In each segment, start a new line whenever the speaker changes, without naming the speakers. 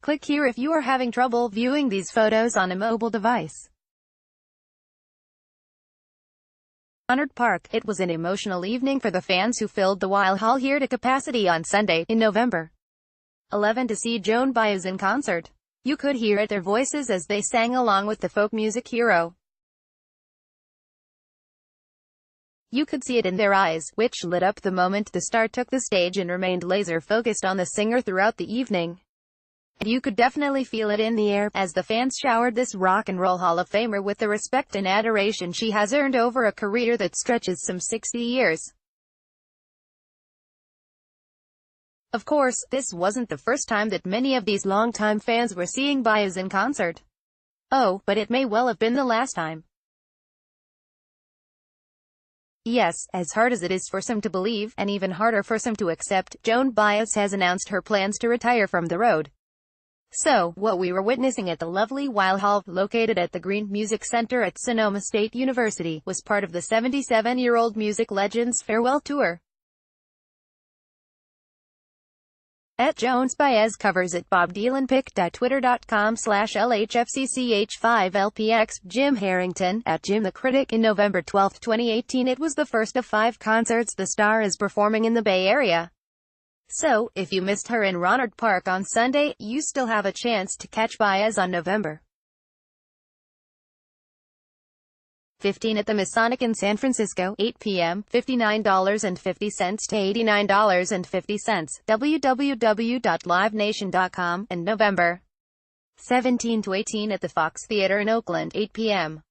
Click here if you are having trouble viewing these photos on a mobile device. Rohnert Park. It was an emotional evening for the fans who filled the Weil Hall here to capacity on Sunday, in November 11 to see Joan Baez in concert. You could hear it their voices as they sang along with the folk music hero. You could see it in their eyes, which lit up the moment the star took the stage and remained laser-focused on the singer throughout the evening. And you could definitely feel it in the air, as the fans showered this rock and roll Hall of Famer with the respect and adoration she has earned over a career that stretches some 60 years. Of course, this wasn't the first time that many of these longtime fans were seeing Baez in concert. Oh, but it may well have been the last time. Yes, as hard as it is for some to believe, and even harder for some to accept, Joan Baez has announced her plans to retire from the road. So, what we were witnessing at the lovely Weil Hall, located at the Green Music Center at Sonoma State University, was part of the 77-year-old music legend's farewell tour. @Joan Baez covers it. Bob Dylan pic.twitter.com/LHFCCH5LPX. Jim Harrington, @Jim the Critic. In November 12, 2018 it was the first of 5 concerts the star is performing in the Bay Area. So, if you missed her in Rohnert Park on Sunday, you still have a chance to catch Baez on November 15 at the Masonic in San Francisco, 8 p.m., $59.50 to $89.50, www.livenation.com, and November 17 to 18 at the Fox Theater in Oakland, 8 p.m.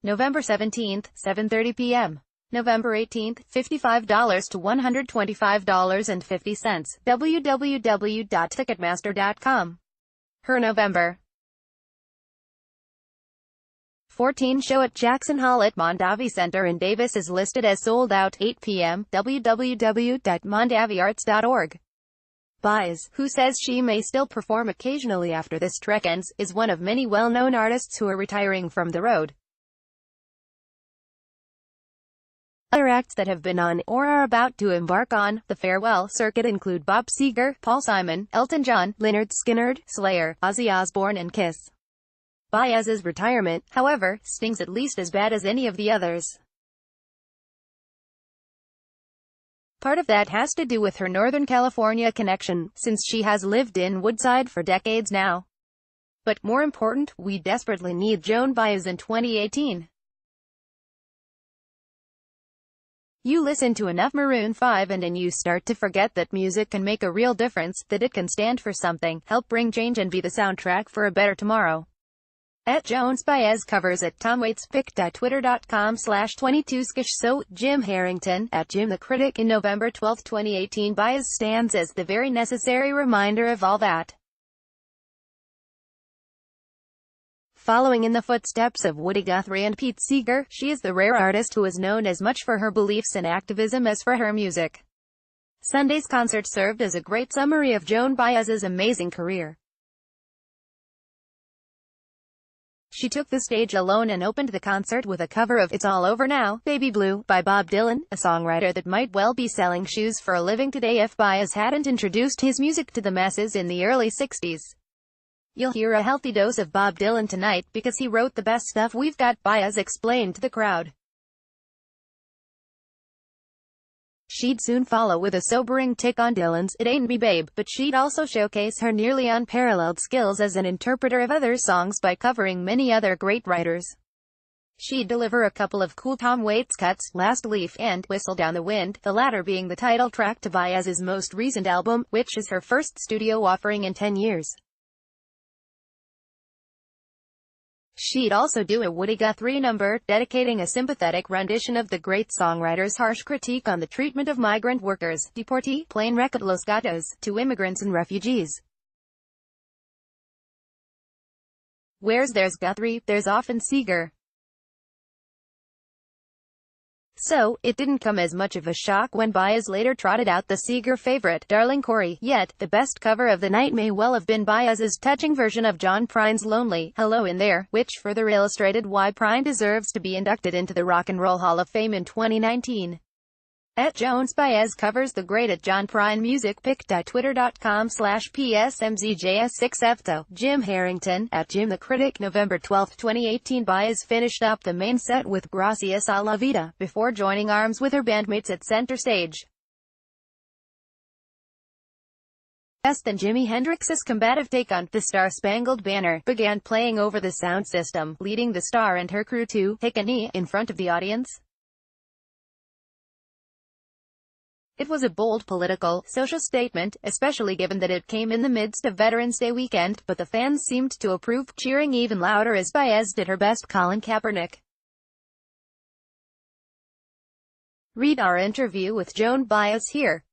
November 17th, 7:30 p.m. November 18th, $55 to $125.50, www.ticketmaster.com. Her November 14 show at Jackson Hall at Mondavi Center in Davis is listed as sold out, 8 p.m., www.mondaviarts.org. Baez, who says she may still perform occasionally after this trek ends, is one of many well-known artists who are retiring from the road. Other acts that have been on, or are about to embark on, the farewell circuit include Bob Seger, Paul Simon, Elton John, Lynyrd Skynyrd, Slayer, Ozzy Osbourne and Kiss. Baez's retirement, however, stings at least as bad as any of the others. Part of that has to do with her Northern California connection, since she has lived in Woodside for decades now. But more important, we desperately need Joan Baez in 2018. You listen to enough Maroon 5 and you start to forget that music can make a real difference, that it can stand for something, help bring change and be the soundtrack for a better tomorrow. @Joan Baez covers at tomwaitspic.twitter.com/22skish. So, Jim Harrington, @Jim the Critic. In November 12, 2018 Baez stands as the very necessary reminder of all that. Following in the footsteps of Woody Guthrie and Pete Seeger, she is the rare artist who is known as much for her beliefs and activism as for her music. Sunday's concert served as a great summary of Joan Baez's amazing career. She took the stage alone and opened the concert with a cover of It's All Over Now, Baby Blue, by Bob Dylan, a songwriter that might well be selling shoes for a living today if Baez hadn't introduced his music to the masses in the early 60s. You'll hear a healthy dose of Bob Dylan tonight, because he wrote the best stuff we've got, Baez explained to the crowd. She'd soon follow with a sobering take on Dylan's It Ain't Me Babe, but she'd also showcase her nearly unparalleled skills as an interpreter of other songs by covering many other great writers. She'd deliver a couple of cool Tom Waits cuts, Last Leaf and Whistle Down the Wind, the latter being the title track to Baez's most recent album, which is her first studio offering in 10 years. She'd also do a Woody Guthrie number, dedicating a sympathetic rendition of the great songwriter's harsh critique on the treatment of migrant workers, deportee, plain record Los Gatos, to immigrants and refugees. Where's there's Guthrie, there's often Seeger. So, it didn't come as much of a shock when Baez later trotted out the Seeger favorite, Darling Corey, yet, the best cover of the night may well have been Baez's touching version of John Prine's Lonely, Hello in There, which further illustrated why Prine deserves to be inducted into the Rock and Roll Hall of Fame in 2019. At Joan Baez covers the great at John Prine Music pic.twitter.com/psmzjs6fto. Jim Harrington, at Jim the Critic. November 12, 2018. Baez finished up the main set with Gracias a la Vida, before joining arms with her bandmates at center stage. Less than Jimi Hendrix's combative take on The Star-Spangled Banner began playing over the sound system, leading the star and her crew to take a knee in front of the audience. It was a bold political, social statement, especially given that it came in the midst of Veterans Day weekend, but the fans seemed to approve, cheering even louder as Baez did her best Colin Kaepernick. Read our interview with Joan Baez here.